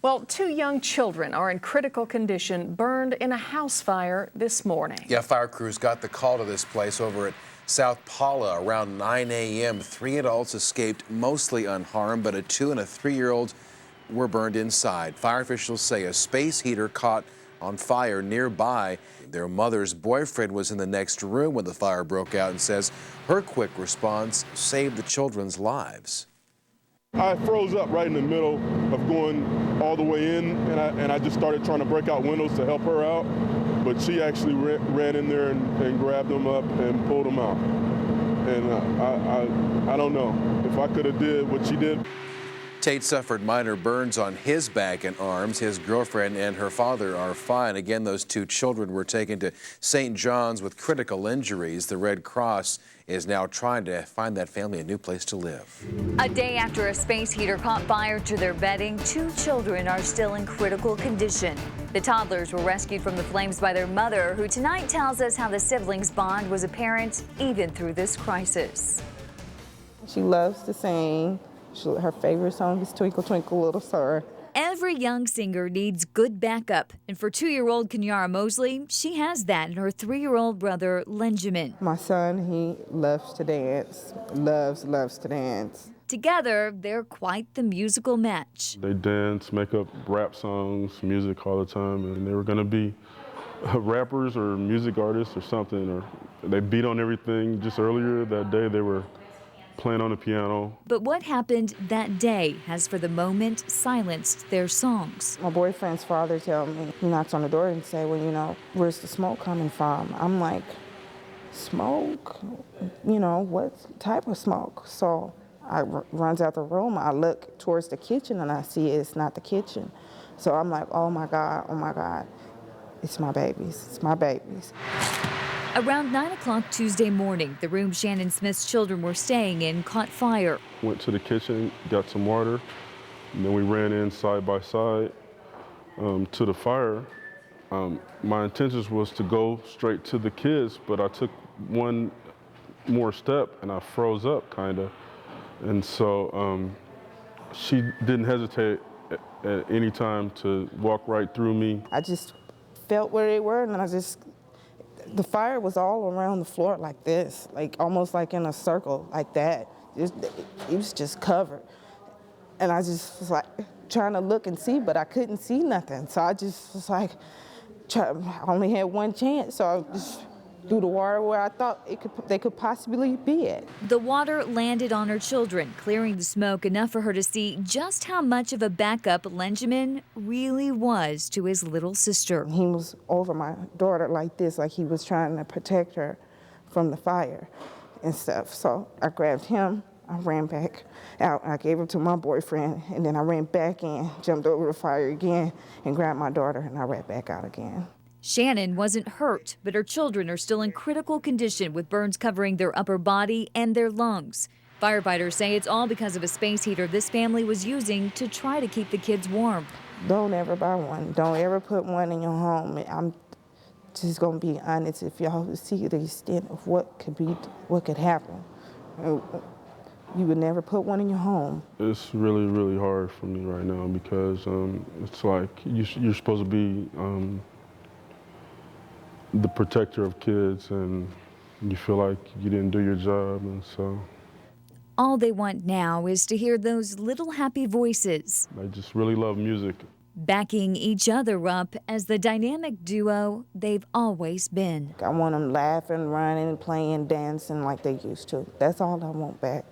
Well, two young children are in critical condition, burned in a house fire this morning. Yeah, fire crews got the call to this place over at South Paula around 9 a.m. 3 adults escaped mostly unharmed, but a 2- and 3-year-old were burned inside. Fire officials say a space heater caught on fire nearby. Their mother's boyfriend was in the next room when the fire broke out and says her quick response saved the children's lives. I froze up right in the middle of going all the way in, and I just started trying to break out windows to help her out, but she actually ran in there and grabbed them up and pulled them out. And I don't know if I could have did what she did. Tate suffered minor burns on his back and arms. His girlfriend and her father are fine. Again, those two children were taken to St. John's with critical injuries. The Red Cross is now trying to find that family a new place to live. A day after a space heater caught fire to their bedding, two children are still in critical condition. The toddlers were rescued from the flames by their mother, who tonight tells us how the siblings' bond was apparent even through this crisis. She loves to sing. Her favorite song is Twinkle, Twinkle, Little Star. Every young singer needs good backup, and for 2-year-old Kenyara Mosley, she has that in her 3-year-old brother, Lenjamin. My son, he loves to dance, loves to dance. Together, they're quite the musical match. They dance, make up rap songs, music all the time, and they were going to be rappers or music artists or something. Or they beat on everything. Just earlier that day, they were playing on the piano. But what happened that day has for the moment silenced their songs. My boyfriend's father tells me, he knocks on the door and say, well, you know, where's the smoke coming from? I'm like, smoke? You know, what type of smoke? So I runs out the room, I look towards the kitchen and I see it's not the kitchen. So I'm like, oh my God, it's my babies. Around 9 o'clock Tuesday morning, the room Shannon Smith's children were staying in caught fire. Went to the kitchen, got some water, and then we ran in side by side to the fire. My intentions was to go straight to the kids, but I took one more step and I froze up kind of. And so she didn't hesitate at any time to walk right through me. I just felt where they were and the fire was all around the floor like this, like almost like in a circle like that. It was just covered. And I just was like trying to look and see, but I couldn't see nothing. So I just was like, I only had one chance. So I just threw the water where I thought they could possibly be at. The water landed on her children, clearing the smoke enough for her to see just how much of a backup Lenjamin really was to his little sister. He was over my daughter like this, like he was trying to protect her from the fire and stuff. So I grabbed him, I ran back out, I gave him to my boyfriend, and then I ran back in, jumped over the fire again, and grabbed my daughter, and I ran back out again. Shannon wasn't hurt, but her children are still in critical condition with burns covering their upper body and their lungs. Firefighters say it's all because of a space heater this family was using to try to keep the kids warm. Don't ever buy one. Don't ever put one in your home. I'm just gonna be honest. If y'all see the extent of what could happen, you would never put one in your home. It's really, really hard for me right now because it's like you're supposed to be the protector of kids, and you feel like you didn't do your job, and so. All they want now is to hear those little happy voices. I just really love music. Backing each other up as the dynamic duo they've always been. I want them laughing, running, playing, dancing like they used to. That's all I want back.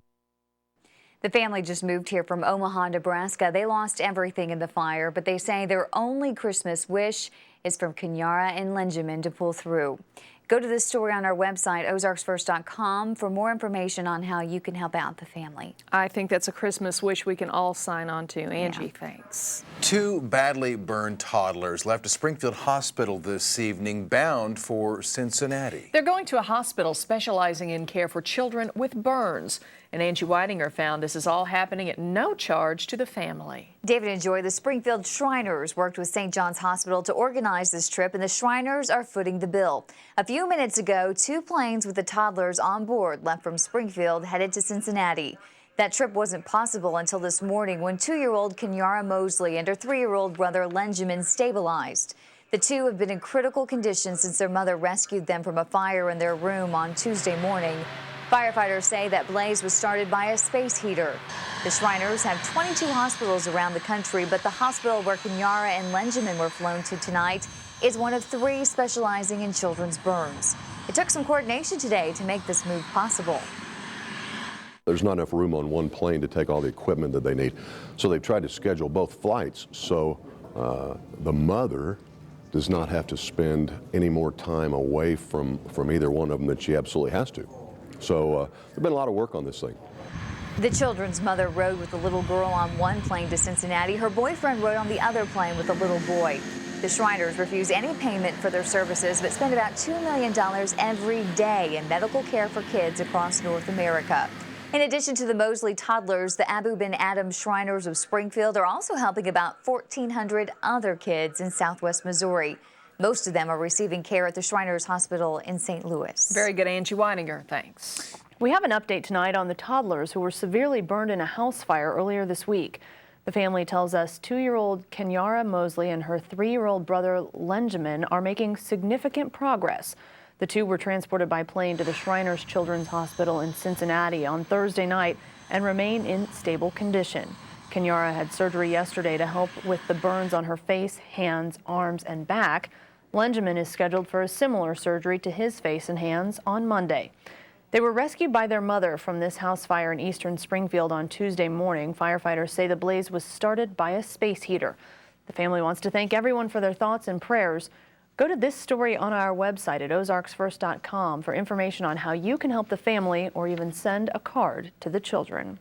The family just moved here from Omaha, Nebraska. They lost everything in the fire, but they say their only Christmas wish is for Kenyara and Lenjamin to pull through. Go to this story on our website, ozarksfirst.com, for more information on how you can help out the family. I think that's a Christmas wish we can all sign on to. Angie, thanks. Two badly burned toddlers left a Springfield hospital this evening bound for Cincinnati. They're going to a hospital specializing in care for children with burns. And Angie Whitinger found this is all happening at no charge to the family. David and Joy, the Springfield Shriners worked with St. John's Hospital to organize this trip, and the Shriners are footing the bill. A few minutes ago, 2 planes with the toddlers on board left from Springfield headed to Cincinnati. That trip wasn't possible until this morning when 2-year-old Kenyara Mosley and her 3-year-old brother Lenjamin stabilized. The two have been in critical condition since their mother rescued them from a fire in their room on Tuesday morning. Firefighters say that blaze was started by a space heater. The Shriners have 22 hospitals around the country, but the hospital where Kenyara and Lenjamin were flown to tonight is one of 3 specializing in children's burns. It took some coordination today to make this move possible. There's not enough room on one plane to take all the equipment that they need. So they've tried to schedule both flights so the mother does not have to spend any more time away from either one of them than she absolutely has to. So there's been a lot of work on this thing. The children's mother rode with the little girl on one plane to Cincinnati. Her boyfriend rode on the other plane with the little boy. The Shriners refuse any payment for their services, but spend about $2 million every day in medical care for kids across North America. In addition to the Mosley toddlers, the Abu bin Adam Shriners of Springfield are also helping about 1,400 other kids in Southwest Missouri. Most of them are receiving care at the Shriners Hospital in St. Louis. Very good, Angie Weininger. Thanks. We have an update tonight on the toddlers who were severely burned in a house fire earlier this week. The family tells us 2-year-old Kenyara Mosley and her 3-year-old brother Lenjamin are making significant progress. The two were transported by plane to the Shriners Children's Hospital in Cincinnati on Thursday night and remain in stable condition. Kenyara had surgery yesterday to help with the burns on her face, hands, arms, and back. Lenjamin is scheduled for a similar surgery to his face and hands on Monday. They were rescued by their mother from this house fire in eastern Springfield on Tuesday morning. Firefighters say the blaze was started by a space heater. The family wants to thank everyone for their thoughts and prayers. Go to this story on our website at ozarksfirst.com for information on how you can help the family or even send a card to the children.